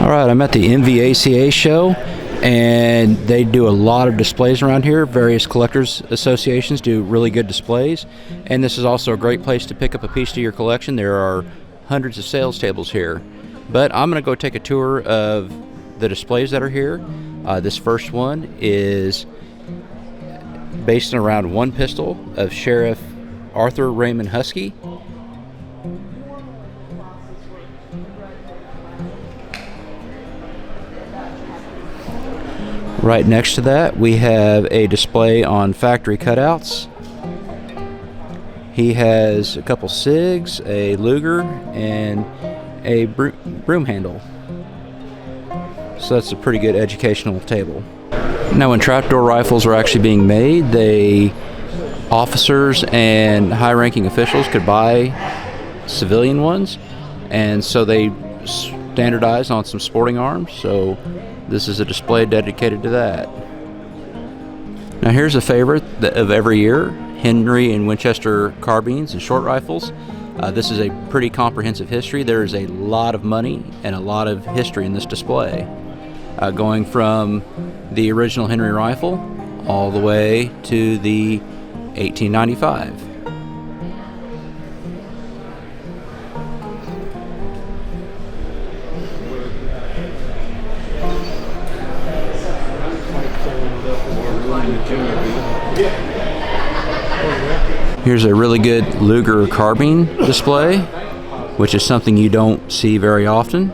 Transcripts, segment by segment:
All right, I'm at the MVACA show, and they do a lot of displays around here. Various collectors associations do really good displays, and this is also a great place to pick up a piece to your collection. There are hundreds of sales tables here, but I'm going to go take a tour of the displays that are here. This first one is based around one pistol of Sheriff Arthur Raymond Husky. Right next to that, we have a display on factory cutouts. He has a couple SIGs, a Luger, and a broom handle. So that's a pretty good educational table. Now, when trapdoor rifles were actually being made, officers and high-ranking officials could buy civilian ones, and so they standardized on some sporting arms. So this is a display dedicated to that. Now here's a favorite of every year, Henry and Winchester carbines and short rifles. This is a pretty comprehensive history. There is a lot of money and a lot of history in this display, going from the original Henry rifle all the way to the 1895. Here's a really good Luger carbine display, which is something you don't see very often.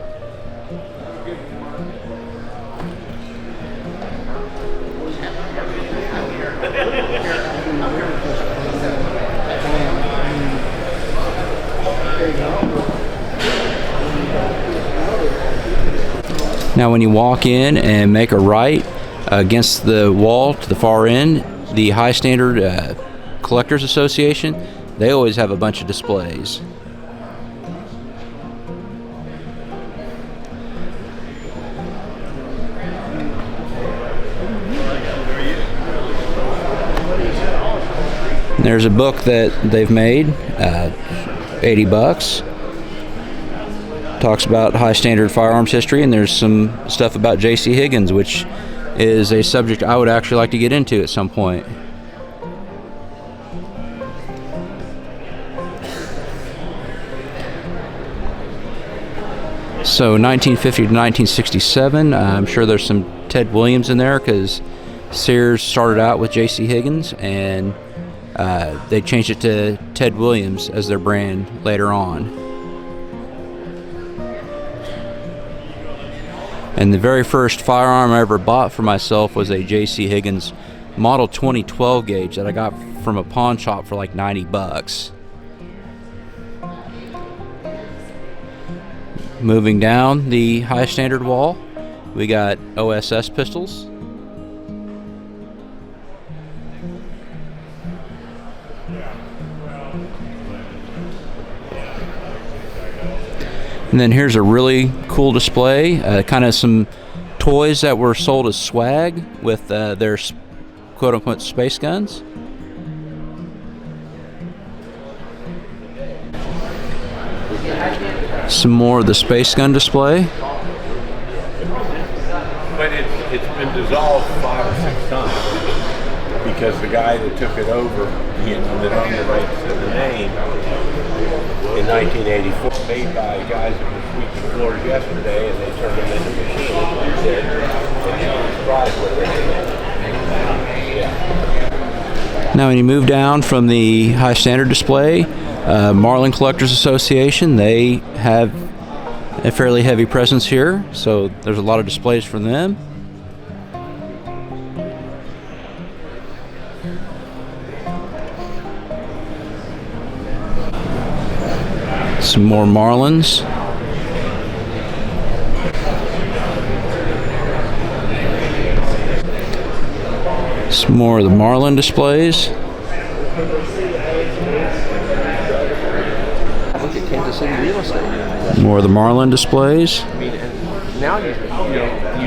Now when you walk in and make a right against the wall to the far end, the High Standard Collectors Association, they always have a bunch of displays. And there's a book that they've made, $80. Talks about high standard firearms history, and there's some stuff about J.C. Higgins, which is a subject I would actually like to get into at some point. So 1950 to 1967, I'm sure there's some Ted Williams in there, because Sears started out with J.C. Higgins, and they changed it to Ted Williams as their brand later on. And the very first firearm I ever bought for myself was a J.C. Higgins Model 2012 gauge that I got from a pawn shop for like $90. Moving down the high standard wall, we got OSS pistols. And then here's a really cool display, kind of some toys that were sold as swag with their quote-unquote space guns. Some more of the space gun display. But it's been dissolved 5 or 6 times because the guy that took it over, that owned the rights to the name, in 1984, made by guys that were sweeping floors yesterday, and they turned them into machines. Now when you move down from the high standard display, Marlin Collectors Association, they have a fairly heavy presence here, so there's a lot of displays for them. Some more Marlins. Some more of the Marlin displays. Look at Kansas City real estate. More of the Marlin displays. I mean, and now you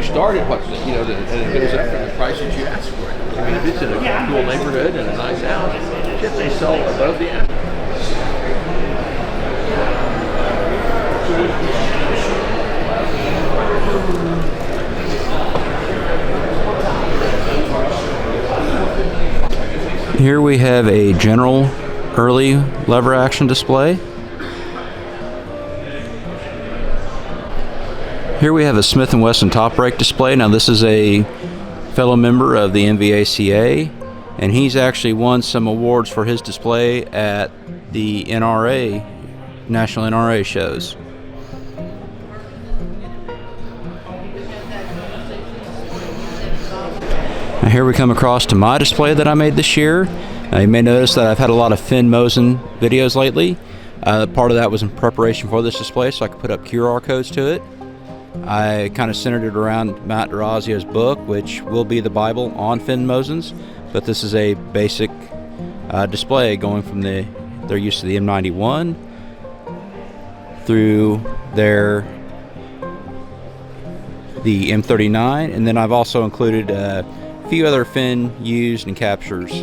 start at what and it goes up to the prices you ask for it. I mean, if it's in a cool neighborhood and a nice house, shit, they sell above the average. Here we have a general early lever action display. Here we have a Smith & Wesson top brake display. Now this is a fellow member of the MVACA, and he's actually won some awards for his display at the NRA, National NRA shows. Now here we come across to my display that I made this year. You may notice that I've had a lot of Finn Mosen videos lately. Part of that was in preparation for this display so I could put up QR codes to it. I kind of centered it around Matt DeRazio's book, which will be the Bible on Finn Mosens, but this is a basic display going from their use of the M91 through the M39, and then I've also included a few other Finn used and captures.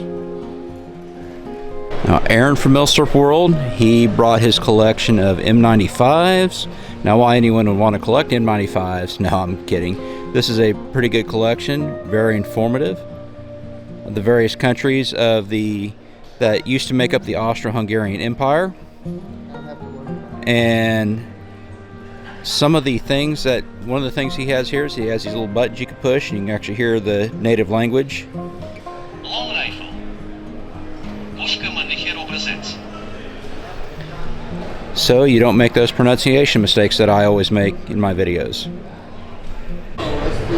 Now Aaron from Millsurp World, he brought his collection of M95s. Now why anyone would want to collect M95s? No, I'm kidding. This is a pretty good collection, very informative. The various countries that used to make up the Austro-Hungarian Empire. And some of the things one of the things he has here is he has these little buttons you can push and you can actually hear the native language. Long rifle. So you don't make those pronunciation mistakes that I always make in my videos.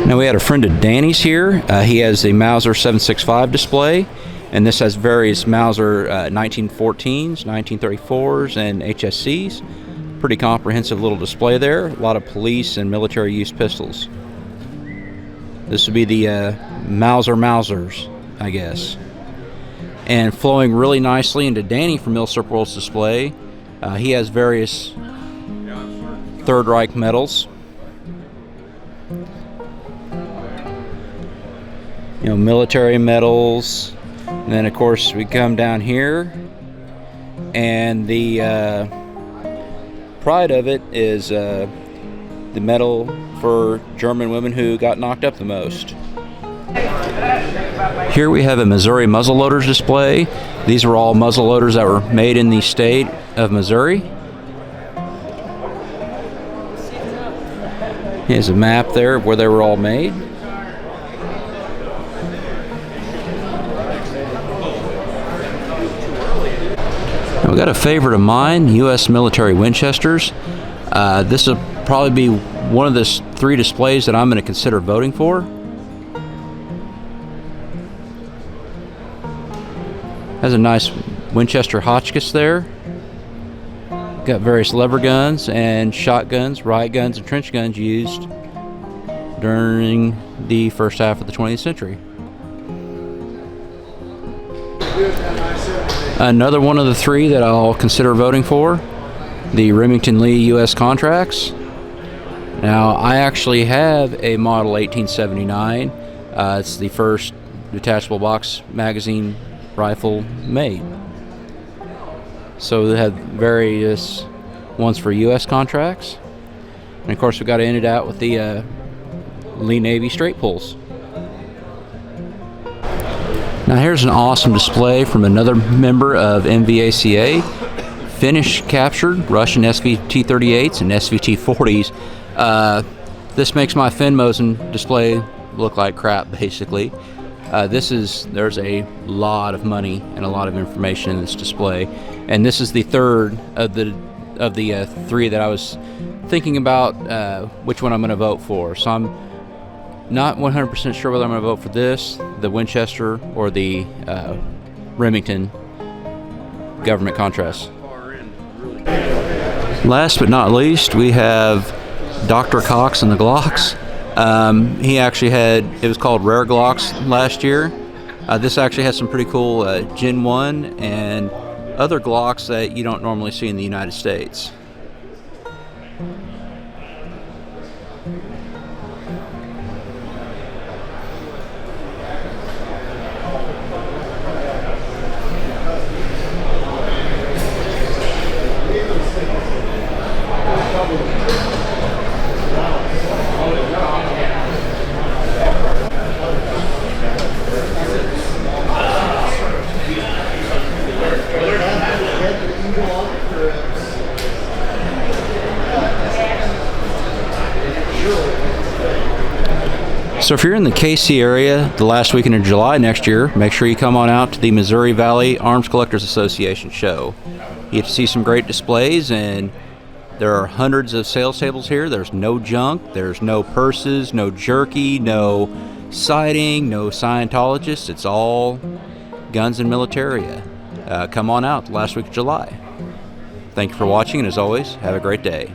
Now we had a friend of Danny's here. He has the Mauser 765 display, and this has various Mauser 1914s, 1934s, and HSCs. Pretty comprehensive little display there. A lot of police and military use pistols. This would be the Mausers, I guess. And flowing really nicely into Danny from Millsurp World's display, he has various Third Reich medals. You know, military medals. And then of course we come down here, and the pride of it is the medal for German women who got knocked up the most. Here we have a Missouri muzzleloaders display. These are all muzzleloaders that were made in the state of Missouri. Here's a map there of where they were all made. We got a favorite of mine, U.S. military Winchesters. This will probably be one of the 3 displays that I'm going to consider voting for. Has a nice Winchester Hotchkiss there. Got various lever guns and shotguns, riot guns, and trench guns used during the first half of the 20th century. Another one of the 3 that I'll consider voting for, the Remington Lee U.S. Contracts. Now, I actually have a model 1879. It's the first detachable box magazine rifle made. So they had various ones for U.S. contracts. And of course, we got to end it out with the Lee Navy straight pulls. Now here's an awesome display from another member of MVACA. Finnish captured Russian SVT-38s and SVT-40s. This makes my Finn Mosen display look like crap, basically. There's a lot of money and a lot of information in this display, and this is the third of the 3 that I was thinking about which one I'm going to vote for. So I'm not 100% sure whether I'm going to vote for this, the Winchester, or the Remington government contrast. Last but not least, we have Dr. Cox and the Glocks. He actually it was called Rare Glocks last year. This actually has some pretty cool Gen 1 and other Glocks that you don't normally see in the United States. So if you're in the KC area the last weekend of July next year, make sure you come on out to the Missouri Valley Arms Collectors Association show. You get to see some great displays, and there are hundreds of sales tables here. There's no junk, there's no purses, no jerky, no sighting, no Scientologists. It's all guns and militaria. Come on out the last week of July. Thank you for watching, and as always, have a great day.